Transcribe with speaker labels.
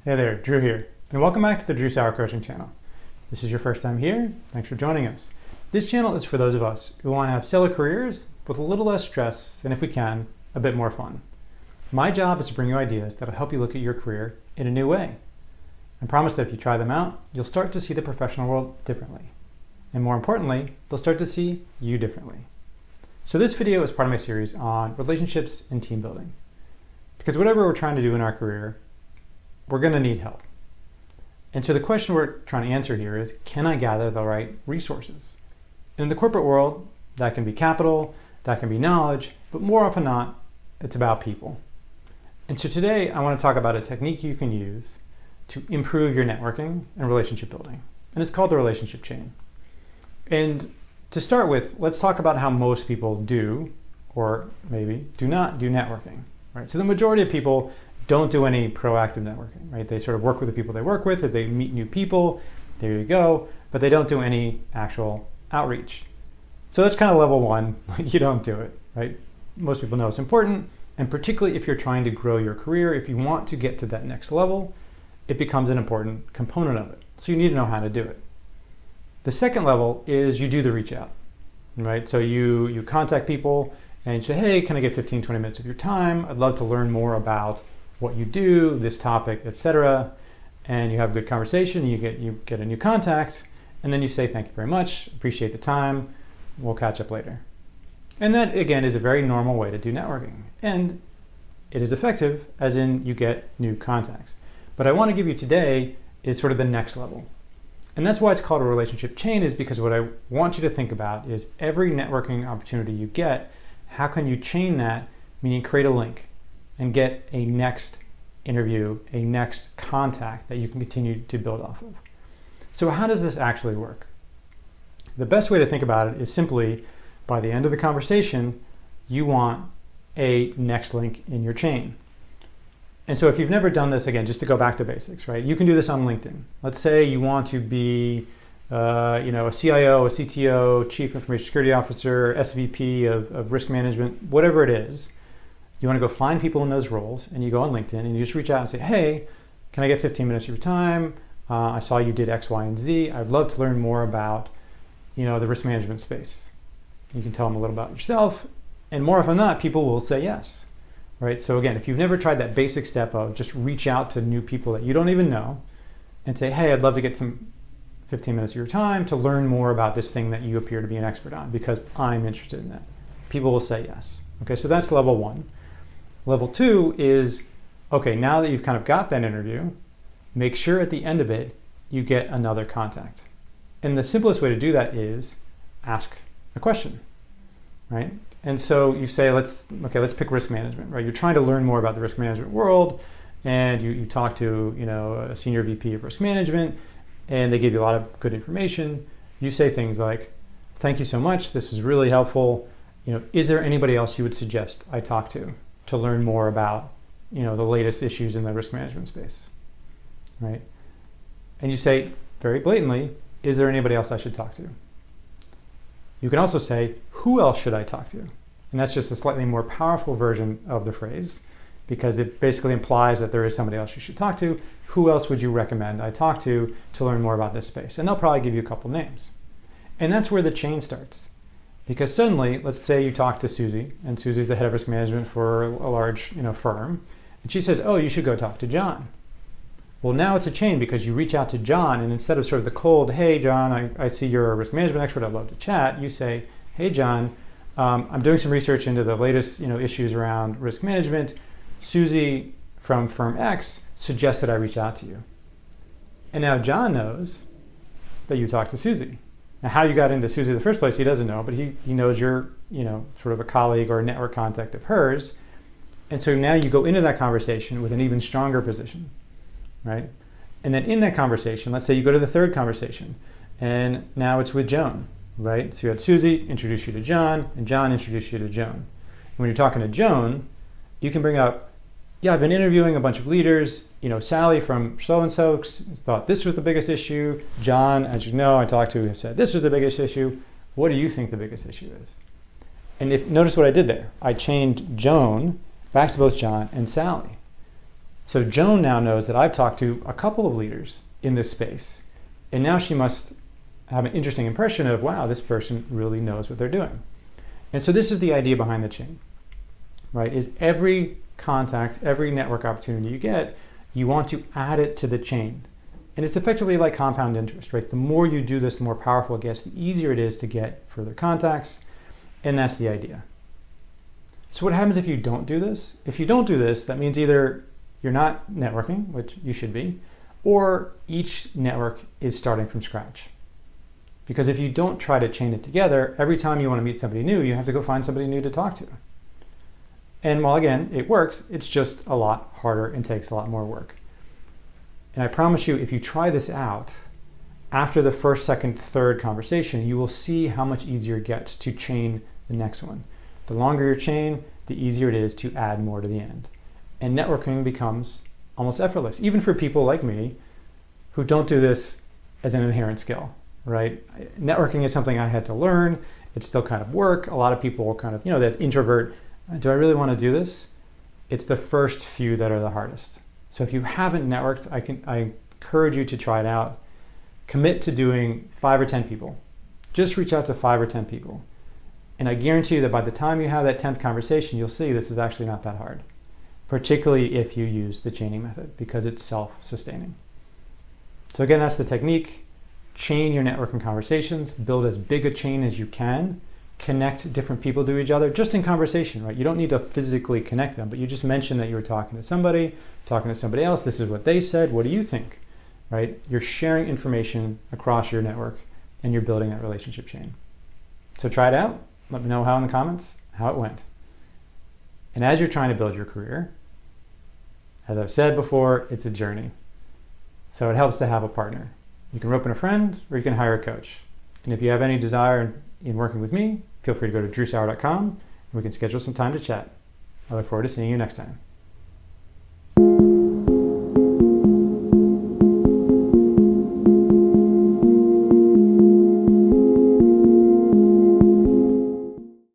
Speaker 1: Hey there, Drew here, and welcome back to the Drew Saur coaching channel. This is your first time here, thanks for joining us. This channel is for those of us who want to have stellar careers with a little less stress and, if we can, a bit more fun. My job is to bring you ideas that will help you look at your career in a new way. I promise that if you try them out, you'll start to see the professional world differently. And more importantly, they'll start to see you differently. So this video is part of my series on relationships and team building. Because whatever we're trying to do in our career, we're going to need help. And so the question we're trying to answer here is, can I gather the right resources? And in the corporate world, that can be capital, that can be knowledge, but more often not, it's about people. And so today I want to talk about a technique you can use to improve your networking and relationship building. And it's called the relationship chain. And to start with, let's talk about how most people do, or maybe do not do networking, right? So the majority of people don't do any proactive networking, right? They sort of work with the people they work with. If they meet new people, there you go, but they don't do any actual outreach. So that's kind of level one. You don't do it, right? Most people know it's important, and particularly if you're trying to grow your career, if you want to get to that next level, it becomes an important component of it. So you need to know how to do it. The second level is you do the reach out, right? So you contact people and you say, hey, can I get 15, 20 minutes of your time? I'd love to learn more about what you do, this topic, etc. And you have a good conversation, you get a new contact, and then you say, thank you very much, appreciate the time, we'll catch up later. And that, again, is a very normal way to do networking. And it is effective, as in you get new contacts. But I want to give you today is sort of the next level. And that's why it's called a relationship chain, is because what I want you to think about is every networking opportunity you get, how can you chain that, meaning create a link and get a next interview, a next contact that you can continue to build off of. So how does this actually work? The best way to think about it is simply, by the end of the conversation, you want a next link in your chain. And so if you've never done this, again, just to go back to basics, right? You can do this on LinkedIn. Let's say you want to be a CIO, a CTO, Chief Information Security Officer, SVP of risk management, whatever it is. You want to go find people in those roles, and you go on LinkedIn and you just reach out and say, hey, can I get 15 minutes of your time? I saw you did X, Y, and Z. I'd love to learn more about the risk management space. You can tell them a little about yourself, and more often than not, people will say yes. Right? So again, if you've never tried that basic step of just reach out to new people that you don't even know and say, hey, I'd love to get some 15 minutes of your time to learn more about this thing that you appear to be an expert on because I'm interested in that. People will say yes. Okay, so that's level one. Level two is, okay, now that you've kind of got that interview, make sure at the end of it, you get another contact. And the simplest way to do that is ask a question, right? And so you say, let's pick risk management, right? You're trying to learn more about the risk management world, and you talk to a senior VP of risk management, and they give you a lot of good information. You say things like, thank you so much, this was really helpful. Is there anybody else you would suggest I talk to learn more about the latest issues in the risk management space, right? And you say very blatantly, is there anybody else I should talk to? You can also say, who else should I talk to? And that's just a slightly more powerful version of the phrase, because it basically implies that there is somebody else you should talk to. Who else would you recommend I talk to learn more about this space? And they'll probably give you a couple names. And that's where the chain starts. Because suddenly, let's say you talk to Susie, and Susie's the head of risk management for a large firm, and she says, oh, you should go talk to John. Well, now it's a chain because you reach out to John, and instead of sort of the cold, hey, John, I see you're a risk management expert, I'd love to chat, you say, hey, John, I'm doing some research into the latest issues around risk management. Susie from firm X suggested I reach out to you. And now John knows that you talked to Susie. Now, how you got into Susie in the first place, he doesn't know, but he knows you're, sort of a colleague or a network contact of hers. And so now you go into that conversation with an even stronger position, right? And then in that conversation, let's say you go to the third conversation, and now it's with Joan, right? So you had Susie introduce you to John, and John introduced you to Joan. And when you're talking to Joan, you can bring up, yeah, I've been interviewing a bunch of leaders. Sally from so-and-so thought this was the biggest issue. John, as you know, I talked to, said this was the biggest issue. What do you think the biggest issue is? And notice what I did there. I chained Joan back to both John and Sally. So Joan now knows that I've talked to a couple of leaders in this space. And now she must have an interesting impression of, wow, this person really knows what they're doing. And so this is the idea behind the chain, right? Is every contact, every network opportunity you get, you want to add it to the chain. And it's effectively like compound interest, right? The more you do this, the more powerful it gets, the easier it is to get further contacts. And that's the idea. So what happens if you don't do this? If you don't do this, that means either you're not networking, which you should be, or each network is starting from scratch. Because if you don't try to chain it together, every time you want to meet somebody new, you have to go find somebody new to talk to. And while again, it works, it's just a lot harder and takes a lot more work. And I promise you, if you try this out, after the first, second, third conversation, you will see how much easier it gets to chain the next one. The longer your chain, the easier it is to add more to the end. And networking becomes almost effortless, even for people like me who don't do this as an inherent skill, right? Networking is something I had to learn. It's still kind of work. A lot of people kind of, that introvert, do I really want to do this? It's the first few that are the hardest. So if you haven't networked, I encourage you to try it out. Commit to doing 5 or 10 people. Just reach out to 5 or 10 people. And I guarantee you that by the time you have that 10th conversation, you'll see this is actually not that hard, particularly if you use the chaining method because it's self-sustaining. So again, that's the technique. Chain your networking conversations, build as big a chain as you can, connect different people to each other just in conversation, right? You don't need to physically connect them, but you just mentioned that you were talking to somebody else. This is what they said. What do you think, right? You're sharing information across your network and you're building that relationship chain. So try it out. Let me know how in the comments, how it went. And as you're trying to build your career, as I've said before, it's a journey. So it helps to have a partner. You can rope in a friend or you can hire a coach. And if you have any desire in working with me, feel free to go to drewsaur.com and we can schedule some time to chat. I look forward to seeing you next time.